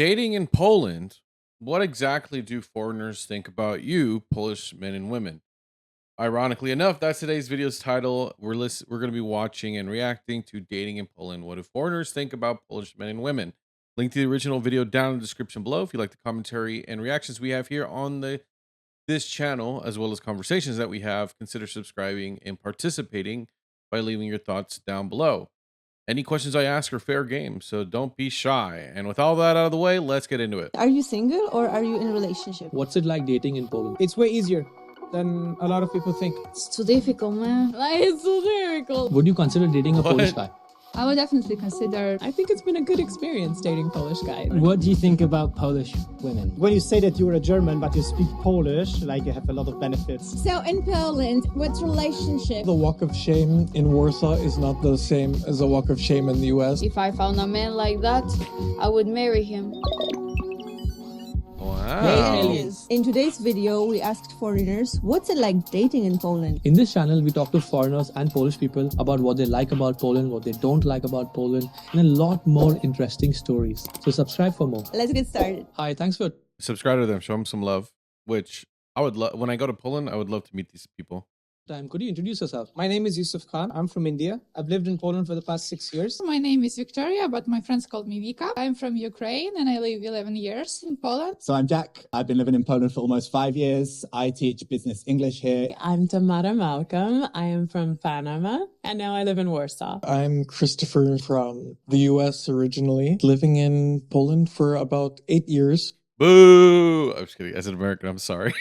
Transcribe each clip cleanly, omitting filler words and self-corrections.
Dating in Poland. What exactly do foreigners think about you, Polish men and women? Ironically enough, that's today's video's title. We're going to be watching and reacting to dating in Poland. What do foreigners think about Polish men and women? Link to the original video down in the description below. If you like the commentary and reactions we have here on this channel, as well as conversations that we have, consider subscribing and participating by leaving your thoughts down below. Any questions I ask are fair game, so don't be shy. And with all that out of the way, let's get into it. Are you single or are you in a relationship? What's it like dating in Poland? It's way easier than a lot of people think. It's too difficult, man. Like, it's so difficult. Would you consider dating a What? Polish guy? I would definitely consider. I think it's been a good experience dating Polish guys. What do you think about Polish women? When you say that you're a German but you speak Polish, like you have a lot of benefits. So in Poland, what's relationship? The walk of shame in Warsaw is not the same as a walk of shame in the US. If I found a man like that, I would marry him. Wow. In today's video, we asked foreigners, what's it like dating in Poland? In this channel, we talk to foreigners and Polish people about what they like about Poland, what they don't like about Poland, and a lot more interesting stories. So subscribe for more. Let's get started. Hi, thanks for... Subscribe to them, show them some love, which I would love. When I go to Poland, I would love to meet these people. Could you introduce yourself? My name is Yusuf Khan. I'm from India. I've lived in Poland for the past 6 years. My name is Victoria, but my friends call me Vika. I'm from Ukraine and I live 11 years in Poland. So I'm Jack. I've been living in Poland for almost 5 years. I teach business English here. I'm Tamara Malcolm. I am from Panama, and now I live in Warsaw. I'm Christopher from the US originally, living in Poland for about 8 years. Boo! I'm just kidding. As an American, I'm sorry.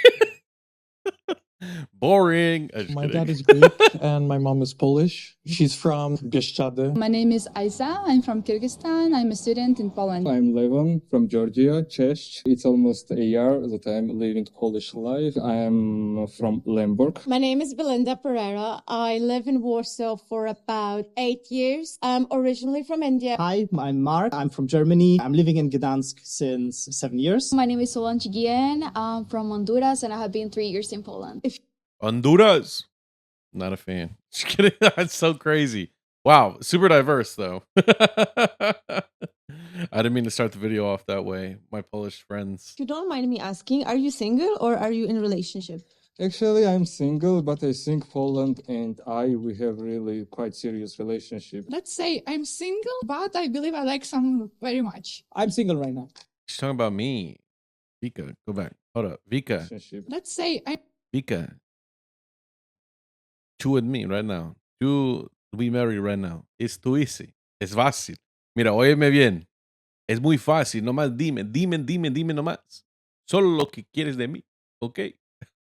Boring. I'm just My kidding. dad is Greek and my mom is Polish. She's from Bieszczady. My name is Aiza. I'm from Kyrgyzstan. I'm a student in Poland. I'm Levon from Georgia, Czech. It's almost a year that I'm living Polish life. I am from Lemberg. My name is Belinda Pereira. I live in Warsaw for about 8 years. I'm originally from India. Hi, I'm Mark. I'm from Germany. I'm living in Gdańsk since 7 years. My name is Solange Guillen. I'm from Honduras and I have been 3 years in Poland. Honduras. Not a fan. Just kidding. That's so crazy. Wow. Super diverse, though. I didn't mean to start the video off that way. My Polish friends. If you don't mind me asking, are you single or are you in a relationship? Actually, I'm single, but I think Poland and we have really quite serious relationship. Let's say I'm single, but I believe I like someone very much. I'm single right now. She's talking about me. Vika, go back. Hold up. Vika. Relationship. Let's say I'm Vika. Two with me right now. Two we marry right now. It's too easy. Es fácil. Mira, óyeme bien. Es muy fácil. Nomás dime nomás. Solo lo que quieres de mí. ¿Ok?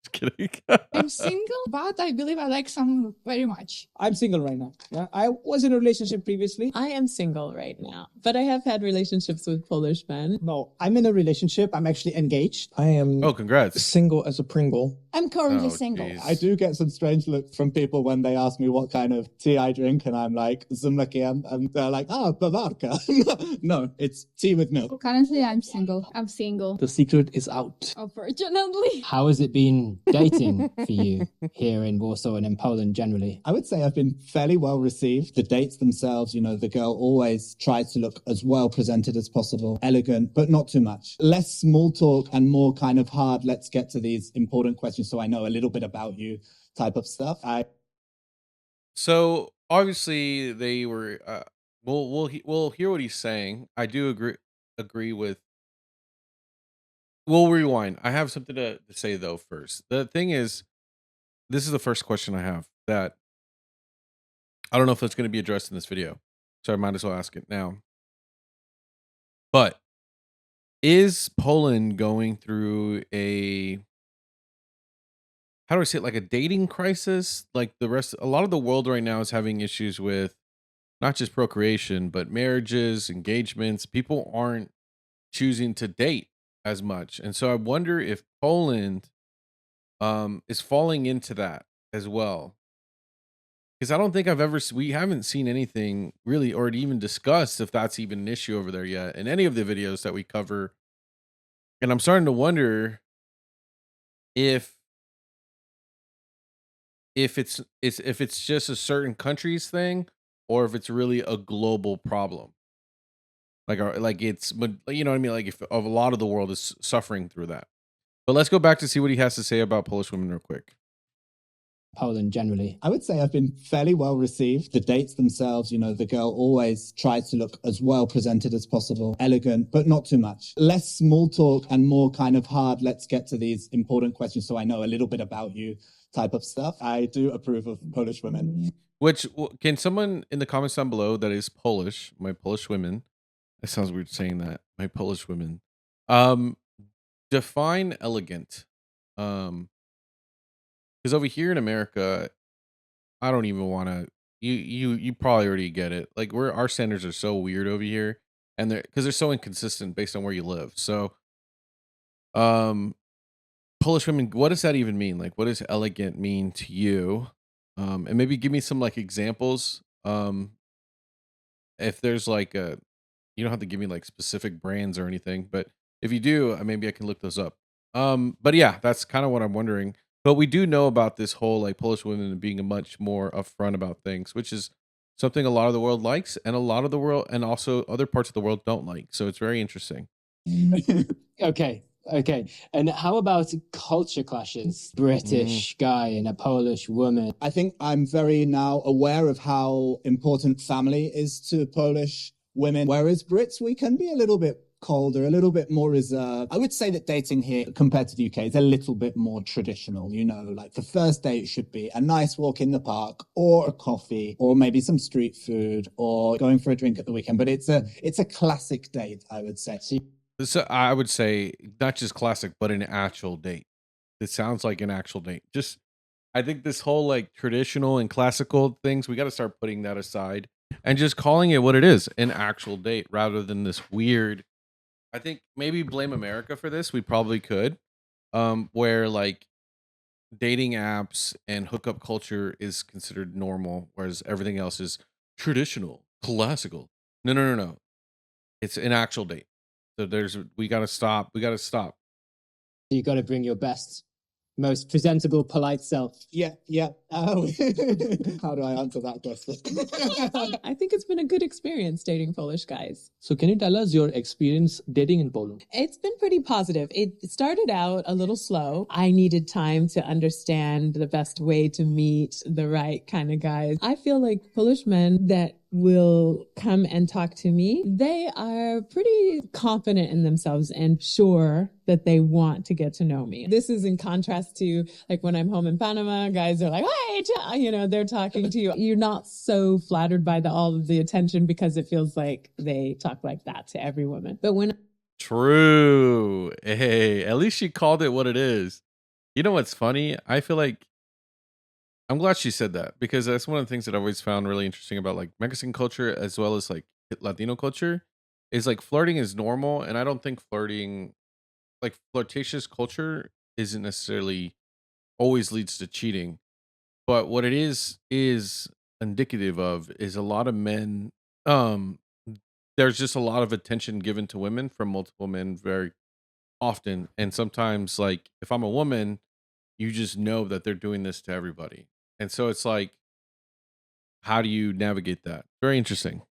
Just kidding. I'm single, but I believe I like someone very much. I'm single right now. Yeah, I was in a relationship previously. I am single right now, but I have had relationships with Polish men. No, I'm in a relationship. I'm actually engaged. I am Oh, congrats. single as a Pringle. I'm currently Oh, single. geez. I do get some strange looks from people when they ask me what kind of tea I drink, and I'm like, Zumlakiem, and they're like, Bavarka. No, it's tea with milk. Currently, I'm single. I'm single. The secret is out. Unfortunately. How has it been dating for you here in Warsaw and in Poland generally? I would say I've been fairly well received. The dates themselves, the girl always tries to look as well presented as possible, elegant, but not too much. Less small talk and more kind of hard, let's get to these important questions so I know a little bit about you type of stuff. So obviously they were. We'll hear what he's saying. I do agree with. We'll rewind. I have something to say though first. The thing is, this is the first question I have that I don't know if it's going to be addressed in this video, so I might as well ask it now. But is Poland going through how do I say it, like a dating crisis? Like a lot of the world right now is having issues with not just procreation, but marriages, engagements. People aren't choosing to date as much. And so I wonder if Poland is falling into that as well. Because I don't think we haven't seen anything really or even discussed if that's even an issue over there yet in any of the videos that we cover. And I'm starting to wonder if it's just a certain country's thing or if it's really a global problem. Like it's, but you know what I mean? Like if a lot of the world is suffering through that. But let's go back to see what he has to say about Polish women real quick. Poland generally. I would say I've been fairly well received. The dates themselves, you know, the girl always tries to look as well presented as possible, elegant, but not too much. Less small talk and more kind of hard, let's get to these important questions so I know a little bit about you type of stuff. I do approve of Polish women. Which, can someone in the comments down below that is Polish, my Polish women, that sounds weird saying that, my Polish women, define elegant. Because over here in America, I don't even want to. You probably already get it. Like our standards are so weird over here, and they're so inconsistent based on where you live. So, Polish women, what does that even mean? Like, what does elegant mean to you? And maybe give me some like examples. If there's like you don't have to give me like specific brands or anything, but if you do, maybe I can look those up. But yeah, that's kind of what I'm wondering. But we do know about this whole like Polish women being much more upfront about things, which is something a lot of the world likes, and a lot of the world, and also other parts of the world don't like. So it's very interesting. Okay. And how about culture clashes? British guy and a Polish woman. I think I'm very now aware of how important family is to Polish women, whereas Brits, we can be a little bit colder, a little bit more reserved. I would say that dating here compared to the UK is a little bit more traditional. You know, like the first date should be a nice walk in the park or a coffee or maybe some street food or going for a drink at the weekend. But it's a classic date, I would say. So I would say not just classic, but an actual date. It sounds like an actual date. Just, I think this whole like traditional and classical things, we got to start putting that aside and just calling it what it is, an actual date, rather than this weird. I think maybe blame America for this. We probably could, where like dating apps and hookup culture is considered normal, whereas everything else is traditional, classical. No. It's an actual date. So we got to stop. We got to stop. You got to bring your best, most presentable, polite self. Yeah. Oh. How do I answer that question? I think it's been a good experience dating Polish guys. So can you tell us your experience dating in Poland? It's been pretty positive. It started out a little slow. I needed time to understand the best way to meet the right kind of guys. I feel like Polish men that will come and talk to me, they are pretty confident in themselves and sure that they want to get to know me. This is in contrast to like when I'm home in Panama, guys are like, hey, you know, they're talking to you. You're not so flattered by all of the attention because it feels like they talk like that to every woman. But when True. Hey, at least she called it what it is. You know what's funny? I feel like I'm glad she said that, because that's one of the things that I always found really interesting about like Mexican culture as well as like Latino culture is like flirting is normal. And I don't think flirting, like flirtatious culture, isn't necessarily always leads to cheating. But what it is indicative of is a lot of men, there's just a lot of attention given to women from multiple men very often. And sometimes, like, if I'm a woman, you just know that they're doing this to everybody. And so it's like, how do you navigate that? Very interesting.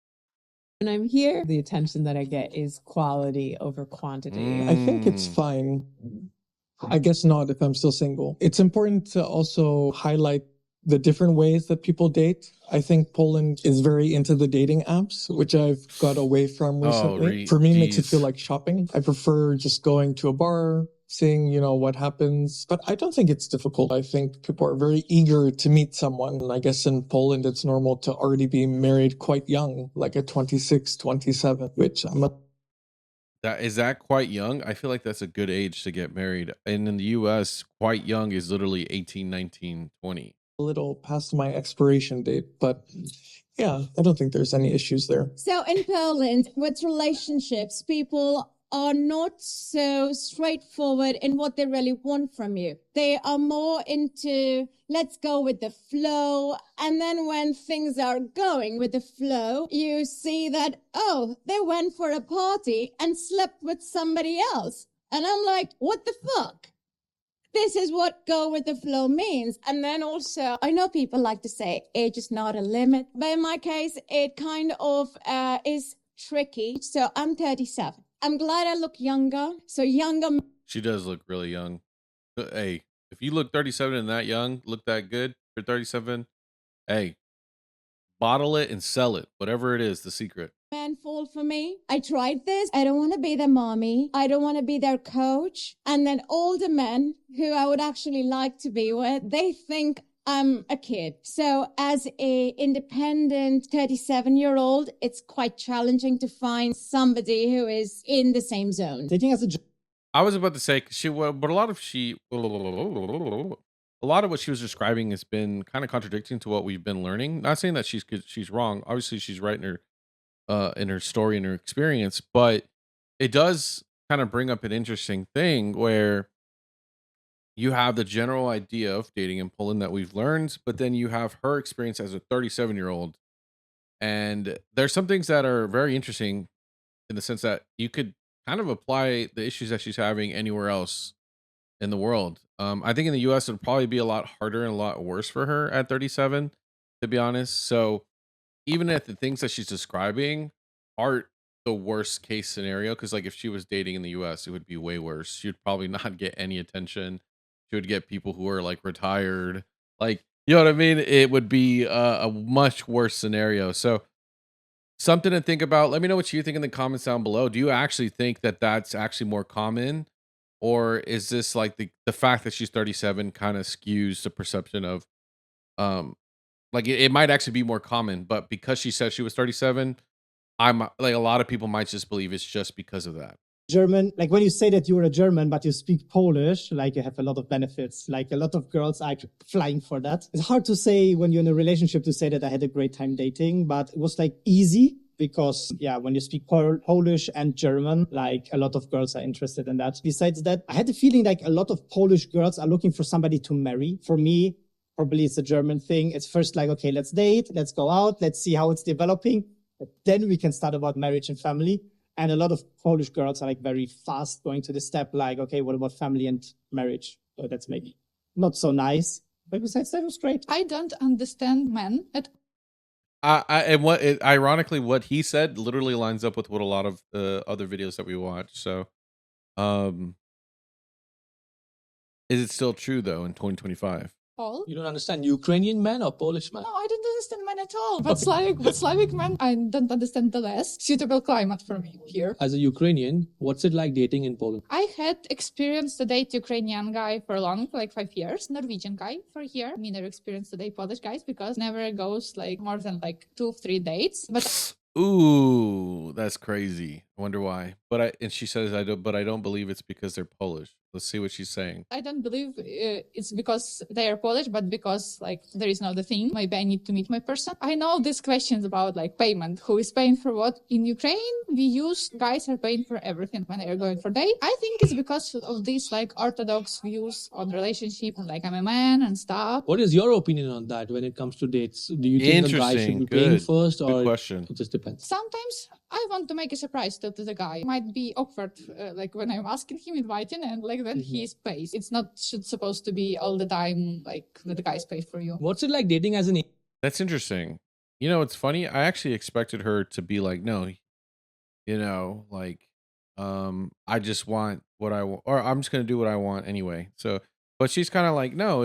When I'm here, the attention that I get is quality over quantity. I think it's fine. I guess not if I'm still single. It's important to also highlight the different ways that people date. I think Poland is very into the dating apps, which I've got away from recently. For me, it makes it feel like shopping. I prefer just going to a bar, seeing, you know, what happens. But I don't think it's difficult. I think people are very eager to meet someone. And I guess in Poland, it's normal to already be married quite young, like at 26, 27, which I'm a Is that quite young? I feel like that's a good age to get married. And in the US, quite young is literally 18, 19, 20. little past my expiration date, but yeah, I don't think there's any issues there. So in Poland, with relationships, people are not so straightforward in what they really want from you. They are more into, let's go with the flow. And then when things are going with the flow, you see that, oh, they went for a party and slept with somebody else. And I'm like, what the fuck? This is what go with the flow means. And then also, I know people like to say age is not a limit, but in my case, it kind of is tricky. So I'm 37. I'm glad I look younger. So younger. She does look really young. Hey, if you look 37 and that young, look that good for 37, hey, bottle it and sell it. Whatever it is, the secret. Men fall for me. I tried this. I don't want to be their mommy. I don't want to be their coach. And then older men who I would actually like to be with, they think I'm a kid. So as a independent 37-year-old, it's quite challenging to find somebody who is in the same zone. Dating as a I was about to say, but a lot of what she was describing has been kind of contradicting to what we've been learning. Not saying that she's wrong. Obviously, she's right in her story and her experience, but it does kind of bring up an interesting thing where you have the general idea of dating in Poland that we've learned, but then you have her experience as a 37-year-old, and there's some things that are very interesting in the sense that you could kind of apply the issues that she's having anywhere else in the world. I think in the US, it would probably be a lot harder and a lot worse for her at 37, to be honest. So even if the things that she's describing aren't the worst case scenario, because like if she was dating in the US, it would be way worse. She'd probably not get any attention. She would get people who are like retired. Like, you know what I mean? It would be a much worse scenario. So something to think about. Let me know what you think in the comments down below. Do you actually think that that's actually more common? Or is this like the fact that she's 37 kind of skews the perception of, like it might actually be more common, but because she said she was 37, I'm like a lot of people might just believe it's just because of that. German, like when you say that you're a German, but you speak Polish, like you have a lot of benefits. Like a lot of girls are flying for that. It's hard to say when you're in a relationship to say that I had a great time dating, but it was like easy because, yeah, when you speak Polish and German, like a lot of girls are interested in that. Besides that, I had the feeling like a lot of Polish girls are looking for somebody to marry. For me, probably it's a German thing. It's first like, okay, let's date, let's go out, let's see how it's developing. But then we can start about marriage and family. And a lot of Polish girls are like very fast going to the step like, okay, what about family and marriage? So that's maybe not so nice. But besides that, it was great. I don't understand men at Ironically, what he said literally lines up with what a lot of the other videos that we watch. So, is it still true though in 2025? all. You don't understand Ukrainian men or Polish men? No, I don't understand men at all. But Slavic men, I don't understand the less suitable climate for me here. As a Ukrainian, what's it like dating in Poland? I had experience to date Ukrainian guy for long, like 5 years, Norwegian guy for a year. Neither experience to date Polish guys because never goes like more than like 2-3 dates. But ooh, that's crazy. I wonder why. And she says I don't believe it's because they're Polish. Let's see what she's saying. I don't believe it's because they are Polish, but because like there is no other thing. Maybe I need to meet my person. I know these questions about like payment. Who is paying for what? In Ukraine, we use guys are paying for everything when they are going for date. I think it's because of these like orthodox views on relationship and like I'm a man and stuff. What is your opinion on that when it comes to dates? Do you think the guy should be paying first, or it just depends? Sometimes I want to make a surprise to the guy. It might be awkward, like when I'm asking him, inviting, and like then he pays. It's not supposed to be all the time like the guys pay for you. What's it like dating as an? That's interesting. You know, it's funny. I actually expected her to be like, no, you know, like, I just want what I want, or I'm just gonna do what I want anyway. So, but she's kind of like, no,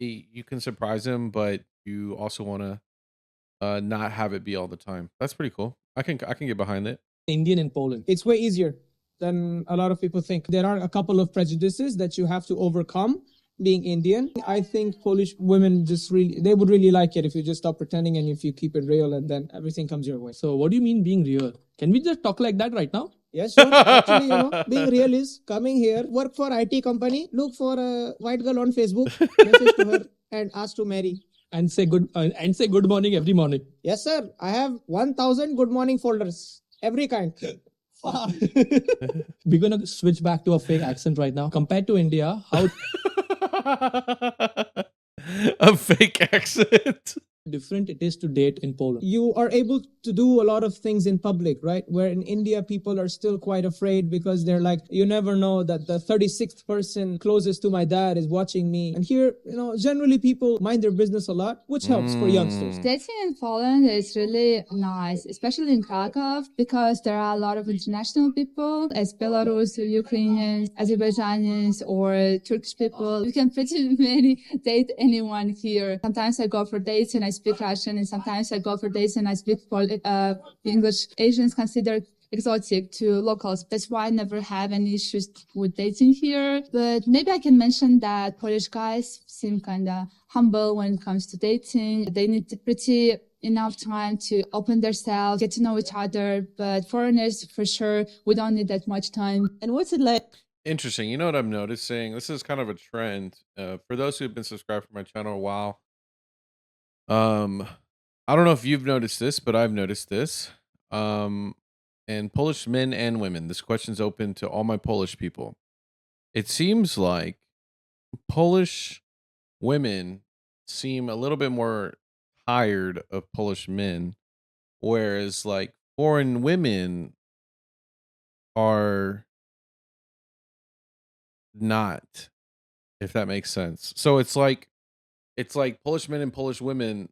you can surprise him, but you also want to not have it be all the time. That's pretty cool. I can get behind it. Indian in Poland. It's way easier than a lot of people think. There are a couple of prejudices that you have to overcome being Indian. I think Polish women they would really like it if you just stop pretending and if you keep it real, and then everything comes your way. So what do you mean being real? Can we just talk like that right now? Yes, sure. Actually, being real is coming here, work for IT company, look for a white girl on Facebook, message to her and ask to marry. And say good morning every morning. Yes, sir. I have 1,000 good morning folders. Every kind. We're going to switch back to a fake accent right now. Compared to India, how... a fake accent? different it is to date in Poland. You are able to do a lot of things in public, right? Where in India, people are still quite afraid because they're like, you never know that the 36th person closest to my dad is watching me. And here, generally people mind their business a lot, which helps for youngsters. Dating in Poland is really nice, especially in Kraków, because there are a lot of international people, as Belarus, Ukrainians, Azerbaijanis, or Turkish people. You can pretty many date anyone here. Sometimes I go for dates and I speak Russian, and sometimes I go for dates and I speak English. Asians consider exotic to locals. That's why I never have any issues with dating here. But maybe I can mention that Polish guys seem kind of humble when it comes to dating. They need pretty enough time to open themselves, get to know each other. But foreigners, for sure, we don't need that much time. And what's it like? Interesting. You know what I'm noticing? This is kind of a trend. For those who have been subscribed for my channel a while, I don't know if you've noticed this, but I've noticed this. And Polish men and women. This question's open to all my Polish people. It seems like Polish women seem a little bit more tired of Polish men, whereas like foreign women are not, if that makes sense. So it's like Polish men and Polish women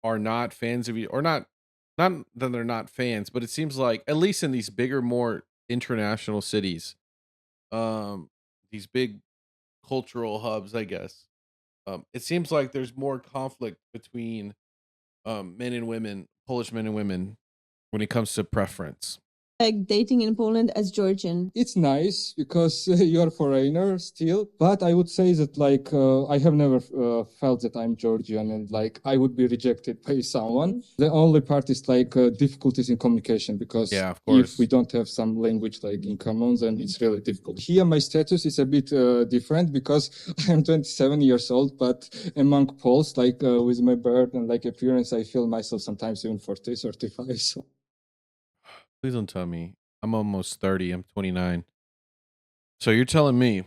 are not fans of you, or not that they're not fans, but it seems like, at least in these bigger, more international cities, these big cultural hubs, I guess, it seems like there's more conflict between men and women, Polish men and women, when it comes to preference. Like dating in Poland as Georgian? It's nice because you're a foreigner still, but I would say that like I have never felt that I'm Georgian and like I would be rejected by someone. The only part is like difficulties in communication, because yeah, of course, if we don't have some language like in common, then it's really difficult. Here my status is a bit different because I'm 27 years old, but among Poles, like with my birth and like appearance, I feel myself sometimes even 40, 35. So. Please don't tell me. I'm almost 30. I'm 29. So you're telling me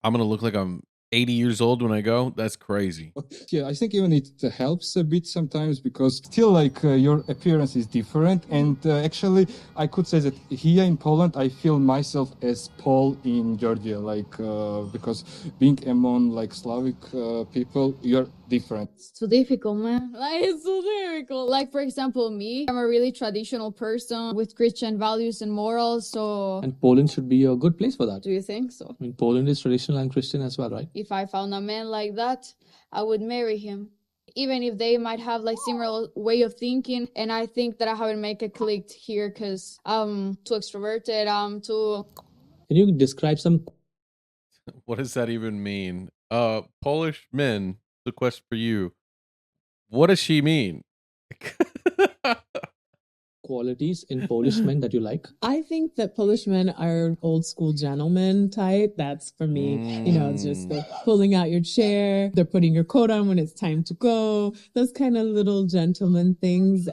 I'm going to look like I'm 80 years old when I go? That's crazy. Yeah, I think even it helps a bit sometimes, because still like your appearance is different. And actually, I could say that here in Poland, I feel myself as Pole in Georgia, like because being among like Slavic people, you're different. It's too difficult, man. Like, it's so difficult. Like, for example, me, I'm a really traditional person with Christian values and morals, so... And Poland should be a good place for that. Do you think so? I mean, Poland is traditional and Christian as well, right? If I found a man like that, I would marry him. Even if they might have like similar way of thinking, and I think that I haven't make a click here because I'm too extroverted, I'm too... Can you describe some... What does that even mean? Polish men, the question for you. What does she mean? qualities in Polish men that you like? I think that Polish men are old school gentleman type. That's for me, just the pulling out your chair. They're putting your coat on when it's time to go. Those kind of little gentleman things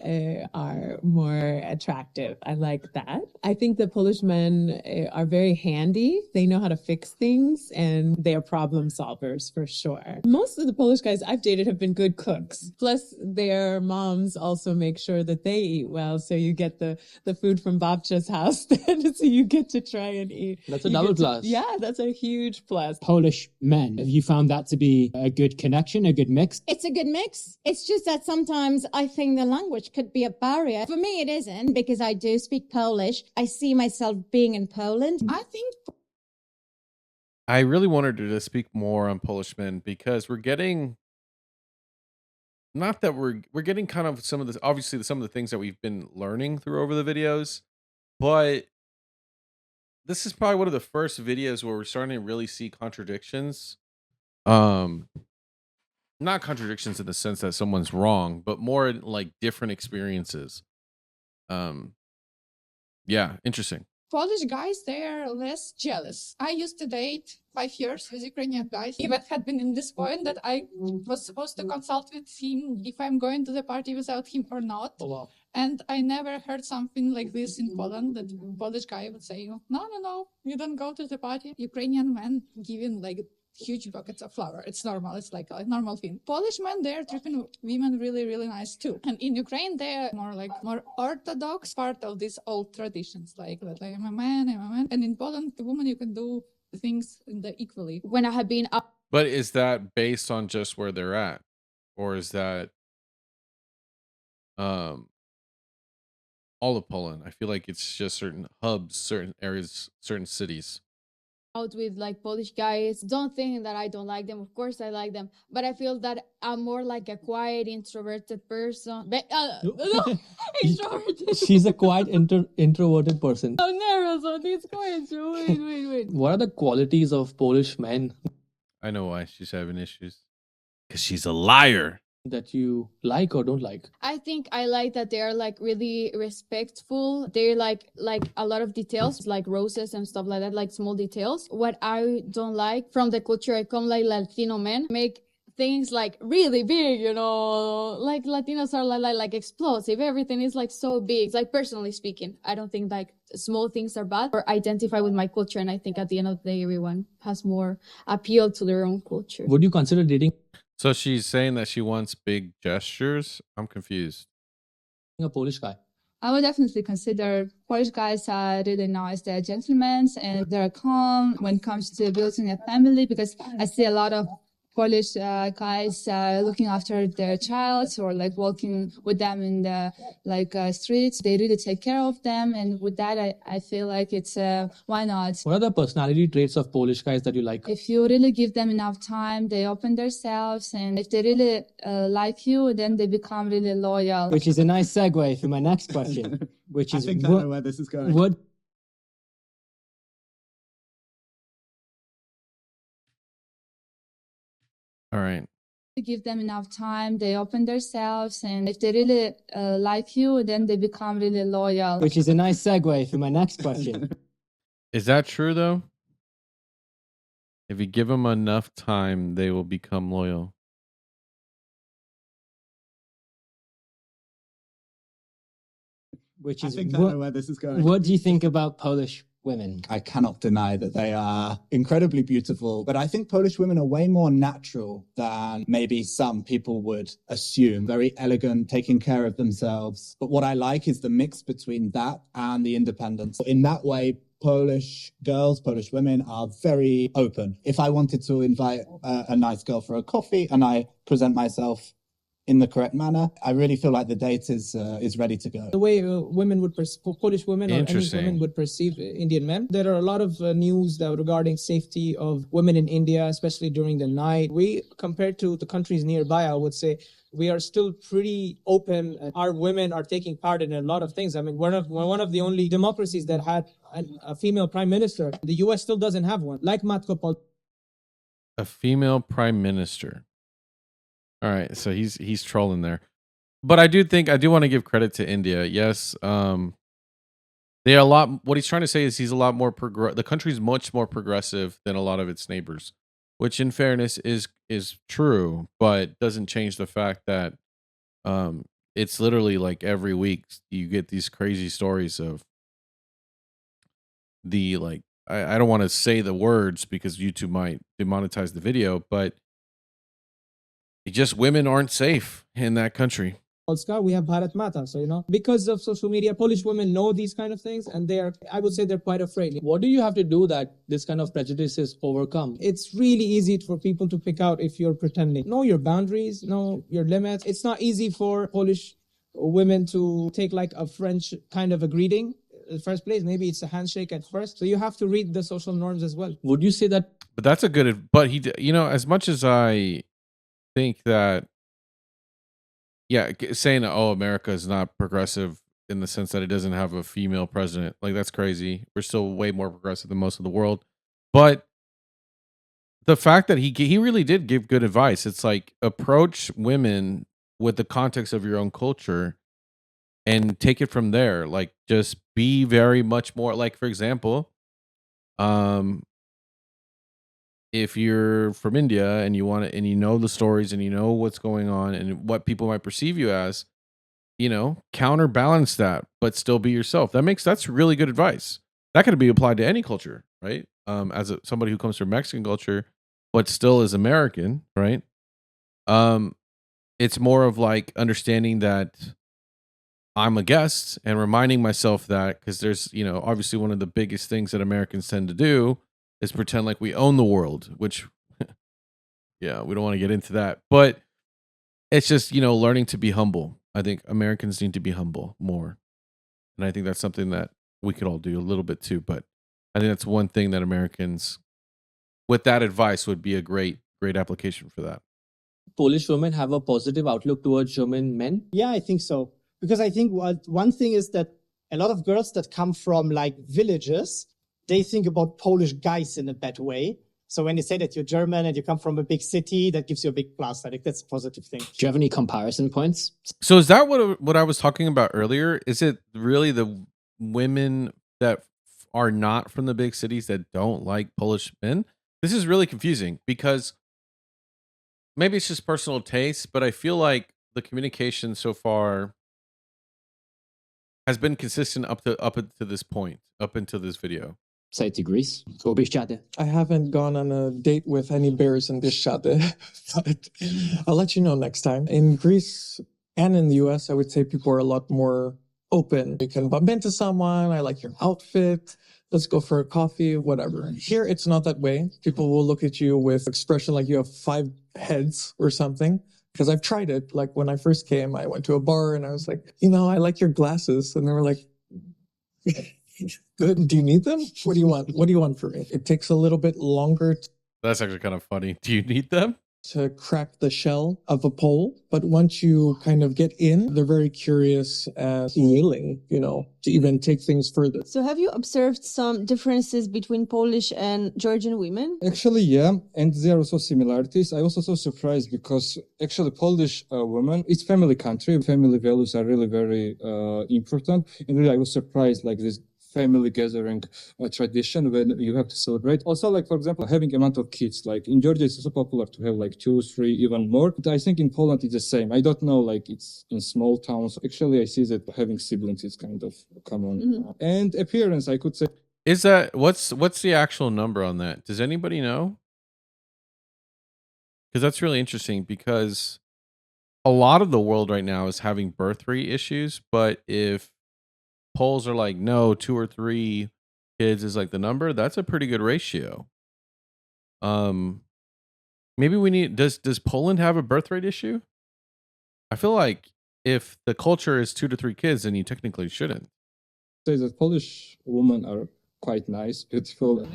are more attractive. I like that. I think that Polish men are very handy. They know how to fix things and they are problem solvers for sure. Most of the Polish guys I've dated have been good cooks. Plus their moms also make sure that they eat well. So you get the food from Babcia's house, so you get to try and eat. That's a double plus. Yeah, that's a huge plus. Polish men, have you found that to be a good connection, a good mix? It's a good mix. It's just that sometimes I think the language could be a barrier. For me, it isn't, because I do speak Polish. I see myself being in Poland. I really wanted to speak more on Polish men because we're getting... Not that we're getting kind of some of this, obviously some of the things that we've been learning through over the videos, but this is probably one of the first videos where we're starting to really see contradictions. Not contradictions in the sense that someone's wrong, but more like different experiences. Yeah, interesting. Polish guys, they're less jealous. I used to date 5 years with Ukrainian guys. Even had been in this point that I was supposed to consult with him if I'm going to the party without him or not. Oh, wow. And I never heard something like this in Poland, that Polish guy would say, no, you don't go to the party. Ukrainian men giving like huge buckets of flour. It's normal. It's like a normal thing. Polish men, they're treating women really, really nice too. And in Ukraine, they're more orthodox part of these old traditions, like I'm a man, I'm a man. And in Poland, the woman, you can do things equally. When I have been up. But is that based on just where they're at? Or is that all of Poland? I feel like it's just certain hubs, certain areas, certain cities. Out with like Polish guys, don't think that I don't like them. Of course I like them, but I feel that I'm more like a quiet, introverted person. Introverted. She's a quiet introverted person. I'm nervous on this question. Wait. What are the qualities of Polish men I know why she's having issues. Because she's a liar. that you like or don't like? I think I like that they're like really respectful. They're like a lot of details, like roses and stuff like that, like small details. What I don't like from the culture I come, like Latino men make things like really big, you know, like Latinos are like explosive. Everything is like so big. It's like, personally speaking, I don't think like small things are bad or identify with my culture. And I think at the end of the day, everyone has more appeal to their own culture. Would you consider dating So she's saying that she wants big gestures. I'm confused. a Polish guy? I would definitely consider Polish guys are really nice. They're gentlemen and they're calm when it comes to building a family, because I see a lot of Polish guys looking after their child or like walking with them in the streets. They really take care of them, and with that I feel like it's why not? What are the personality traits of Polish guys that you like? If you really give them enough time, they open themselves, and if they really like you, then they become really loyal. Which is a nice segue for my next question, which is I think I know where this is going. What All right. Give them enough time, they open themselves, and if they really like you, then they become really loyal. Which is a nice segue for my next question. Is that true though? If you give them enough time, they will become loyal. Which I is think I know where this is going. What do you think about Polish women? I cannot deny that they are incredibly beautiful, but I think Polish women are way more natural than maybe some people would assume. Very elegant, taking care of themselves. But what I like is the mix between that and the independence. In that way, Polish girls, Polish women are very open. If I wanted to invite a nice girl for a coffee and I present myself in the correct manner, I really feel like the date is ready to go. The way women would Polish women or any Interesting. women would perceive Indian men. There are a lot of news that regarding safety of women in India, especially during the night. We, compared to the countries nearby, I would say we are still pretty open. And our women are taking part in a lot of things. I mean, we're one of the only democracies that had a female prime minister. The U.S. still doesn't have one. Like Matko Pol. A female prime minister. All right, so he's trolling there. But I do want to give credit to India. Yes, they are a lot. What he's trying to say is he's a lot more the country's much more progressive than a lot of its neighbors, which in fairness is true, but doesn't change the fact that it's literally like every week you get these crazy stories of the I don't want to say the words because YouTube might demonetize the video, but just women aren't safe in that country. Polska, we have Bharat Mata. So, you know, because of social media, Polish women know these kind of things, and I would say they're quite afraid. What do you have to do that this kind of prejudice is overcome? It's really easy for people to pick out if you're pretending. Know your boundaries, know your limits. It's not easy for Polish women to take like a French kind of a greeting. In the first place, maybe it's a handshake at first. So you have to read the social norms as well. Would you say that? But that's a good. But as much as I think that, saying that, America is not progressive in the sense that it doesn't have a female president, like that's crazy. We're still way more progressive than most of the world. But the fact that he really did give good advice. It's like approach women with the context of your own culture and take it from there. Like just be very much more like, for example, if you're from India and you want to, and you know the stories and you know what's going on and what people might perceive you as, counterbalance that, but still be yourself. That's really good advice. That could be applied to any culture, right? As somebody who comes from Mexican culture, but still is American, right? It's more of like understanding that I'm a guest and reminding myself that, because there's, obviously one of the biggest things that Americans tend to do is pretend like we own the world, which, yeah, we don't want to get into that. But it's just, learning to be humble. I think Americans need to be humble more. And I think that's something that we could all do a little bit too. But I think that's one thing that Americans, with that advice, would be a great application for that. Polish women have a positive outlook towards German men? Yeah, I think so. Because I think one thing is that a lot of girls that come from like villages, they think about Polish guys in a bad way. So when they say that you're German and you come from a big city, that gives you a big plus. I think that's a positive thing. Do you have any comparison points? So is that what I was talking about earlier? Is it really the women that are not from the big cities that don't like Polish men? This is really confusing because maybe it's just personal taste, but I feel like the communication so far has been consistent up to this point, up until this video. Say to Greece or Bieszczady. I haven't gone on a date with any bears in Bieszczady, but I'll let you know next time. In Greece and in the US, I would say people are a lot more open. You can bump into someone. I like your outfit. Let's go for a coffee, whatever. Here, it's not that way. People will look at you with expression like you have 5 heads or something. Because I've tried it. Like when I first came, I went to a bar and I was like, I like your glasses. And they were like, good. Do you need them? What do you want? What do you want from me? It takes a little bit longer That's actually kind of funny. Do you need them? to crack the shell of a Pole. But once you kind of get in, they're very curious and willing, to even take things further. So have you observed some differences between Polish and Georgian women? Actually, yeah, and there are also similarities. I was also surprised because actually Polish women, it's family country. Family values are really very important. And really I was surprised like this family gathering tradition when you have to celebrate. Also, like, for example, having amount of kids, like in Georgia, it's so popular to have like 2, 3, even more. But I think in Poland, it's the same. I don't know, like it's in small towns. Actually, I see that having siblings is kind of common. Mm-hmm. And appearance, I could say. Is that, what's the actual number on that? Does anybody know? Because that's really interesting because a lot of the world right now is having birth rate issues. But if polls are like, no, 2 or 3 kids is like the number, that's a pretty good ratio. Maybe we need, does Poland have a birth rate issue? I feel like if the culture is 2 to 3 kids, then you technically shouldn't. Say that Polish women are quite nice, beautiful.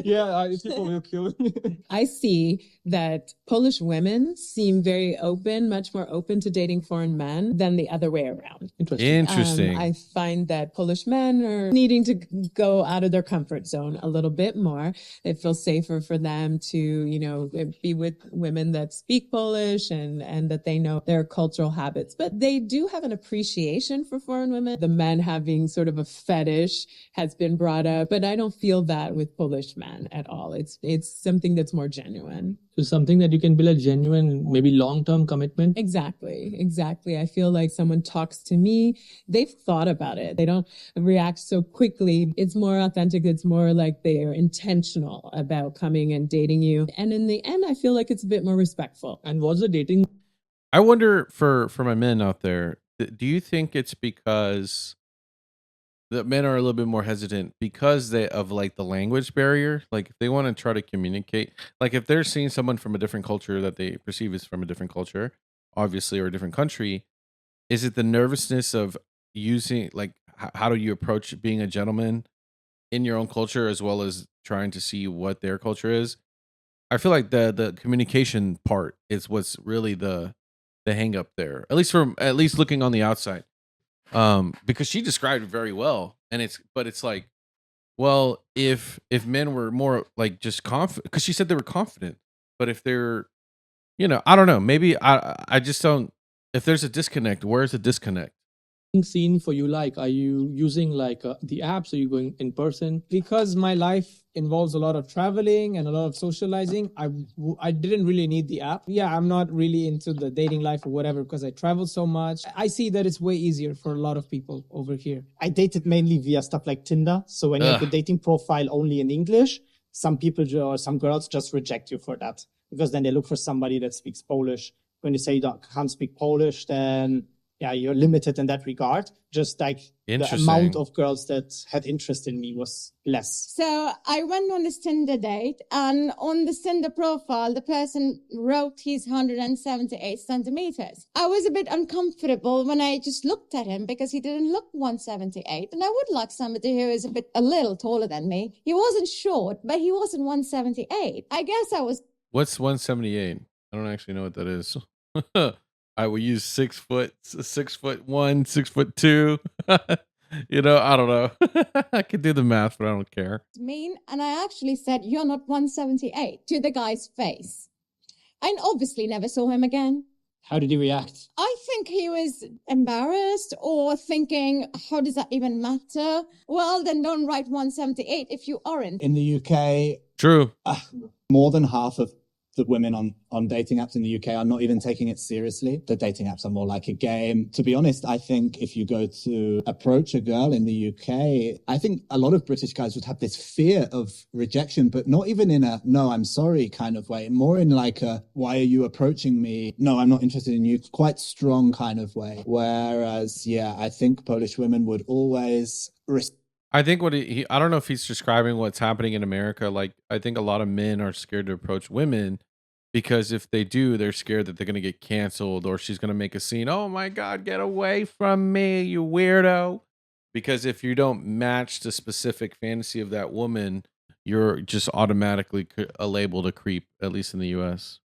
Yeah, people will kill me. I see that Polish women seem very open, much more open to dating foreign men than the other way around. Interesting. I find that Polish men are needing to go out of their comfort zone a little bit more. It feels safer for them to, be with women that speak Polish and that they know their cultural habits. But they do have an appreciation for foreign women. The men having sort of a fetish has been brought up, but I don't feel that with Polish men at all. It's something that's more genuine. So something that you can build a genuine, maybe long-term commitment. Exactly. I feel like someone talks to me, they've thought about it. They don't react so quickly. It's more authentic. It's more like they're intentional about coming and dating you. And in the end, I feel like it's a bit more respectful. And what's the dating? I wonder for my men out there, do you think it's because the men are a little bit more hesitant because of like the language barrier? Like if they want to try to communicate, like if they're seeing someone from a different culture that they perceive as from a different culture, obviously, or a different country, is it the nervousness of using, like, how do you approach being a gentleman in your own culture as well as trying to see what their culture is? I feel like the communication part is what's really the hang up there, at least looking on the outside. Because she described it very well, and it's like, well, if men were more like just confident, because she said they were confident, but if they're, I don't know, maybe I just don't. If there's a disconnect, where's the disconnect? Scene for you, like, are you using like the apps? Are you going in person? Because my life involves a lot of traveling and a lot of socializing, I didn't really need the app. Yeah, I'm not really into the dating life or whatever because I travel so much. I see that it's way easier for a lot of people over here. I dated mainly via stuff like Tinder. So when you have the dating profile only in English, some people or some girls just reject you for that, because then they look for somebody that speaks Polish. When you say you can't speak Polish, then yeah, you're limited in that regard. Just like the amount of girls that had interest in me was less. So I went on this Tinder date, and on the Tinder profile, the person wrote he's 178 centimeters. I was a bit uncomfortable when I just looked at him because he didn't look 178. And I would like somebody who is a little taller than me. He wasn't short, but he wasn't 178. I guess I was. What's 178? I don't actually know what that is. I will use 6 foot, 6'1", 6'2". You know, I don't know. I can do the math, but I don't care. Mean, and I actually said, "You're not 178" to the guy's face. I obviously never saw him again. How did he react? I think he was embarrassed or thinking, how does that even matter? Well, then don't write 178 if you aren't. In the UK, true. More than half of the women on dating apps in the UK are not even taking it seriously. The dating apps are more like a game. To be honest, I think if you go to approach a girl in the UK, I think a lot of British guys would have this fear of rejection, but not even in a, no, I'm sorry kind of way, more in like a, why are you approaching me? No, I'm not interested in you. Quite strong kind of way. Whereas, yeah, I think Polish women would always I think what I don't know if he's describing what's happening in America. Like, I think a lot of men are scared to approach women because if they do, they're scared that they're going to get canceled or she's going to make a scene. Oh my God, get away from me, you weirdo. Because if you don't match the specific fantasy of that woman, you're just automatically labeled a creep, at least in the US.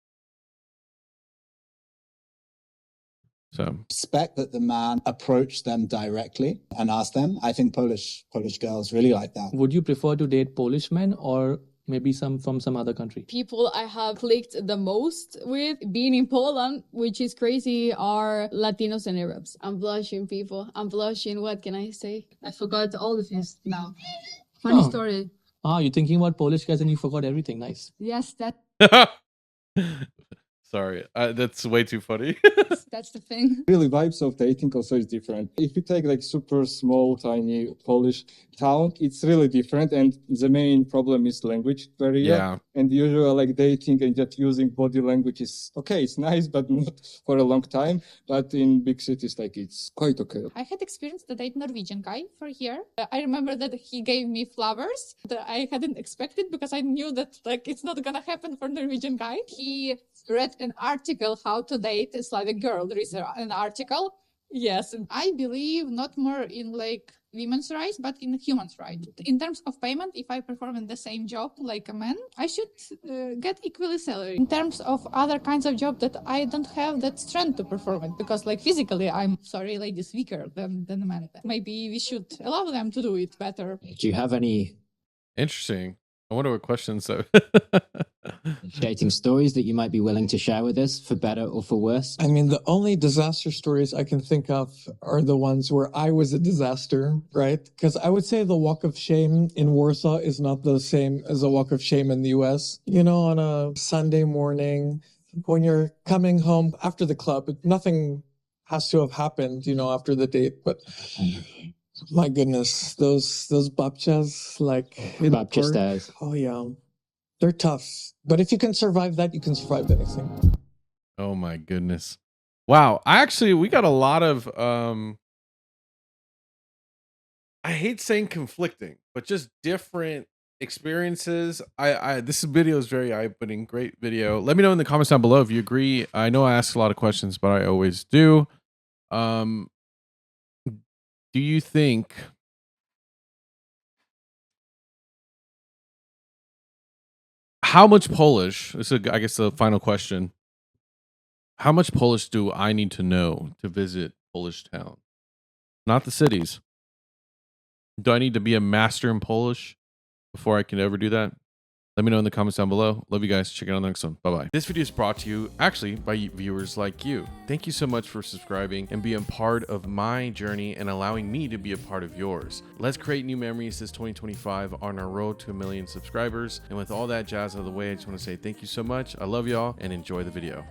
So respect that the man approached them directly and asked them. I think Polish girls really like that. Would you prefer to date Polish men or maybe some from some other country? People I have clicked the most with being in Poland, which is crazy, are Latinos and Arabs. I'm blushing, people. I'm blushing. What can I say? I forgot all of this now. Funny story. You're thinking about Polish guys and you forgot everything. Nice. Yes, that. Sorry, that's way too funny. That's the thing. Really, vibes of dating also is different. If you take like super small, tiny Polish town, it's really different. And the main problem is language barrier. Yeah. And usually like dating and just using body language is okay. It's nice, but not for a long time. But in big cities, like it's quite okay. I had experience to date Norwegian guy for here. I remember that he gave me flowers that I hadn't expected because I knew that like it's not gonna happen for Norwegian guy. He read an article how to date a Slavic girl. There is an article. Yes, and I believe not more in like women's rights, but in humans' rights. In terms of payment, if I perform in the same job like a man, I should get equally salary. In terms of other kinds of job that I don't have that strength to perform it, because like physically, I'm sorry, ladies, weaker than a man. Maybe we should allow them to do it better. Do you have any interesting? I wonder what questions though. dating stories that you might be willing to share with us, for better or for worse? I mean, the only disaster stories I can think of are the ones where I was a disaster, right? Because I would say the walk of shame in Warsaw is not the same as the walk of shame in the US. You know, on a Sunday morning, when you're coming home after the club, nothing has to have happened, you know, after the date, but my goodness, those babchas, like babcha stairs. Oh yeah, they're tough. But if you can survive that, you can survive anything. Oh my goodness! Wow, we got a lot of I hate saying conflicting, but just different experiences. This video is very eye-opening. Great video. Let me know in the comments down below if you agree. I know I ask a lot of questions, but I always do. Do you think how much Polish, this is, I guess, the final question. How much Polish do I need to know to visit Polish town? Not the cities. Do I need to be a master in Polish before I can ever do that? Let me know in the comments down below. Love you guys. Check it out on the next one. Bye-bye. This video is brought to you, actually, by viewers like you. Thank you so much for subscribing and being part of my journey and allowing me to be a part of yours. Let's create new memories this 2025 on our road to 1 million subscribers. And with all that jazz out of the way, I just want to say thank you so much. I love y'all and enjoy the video.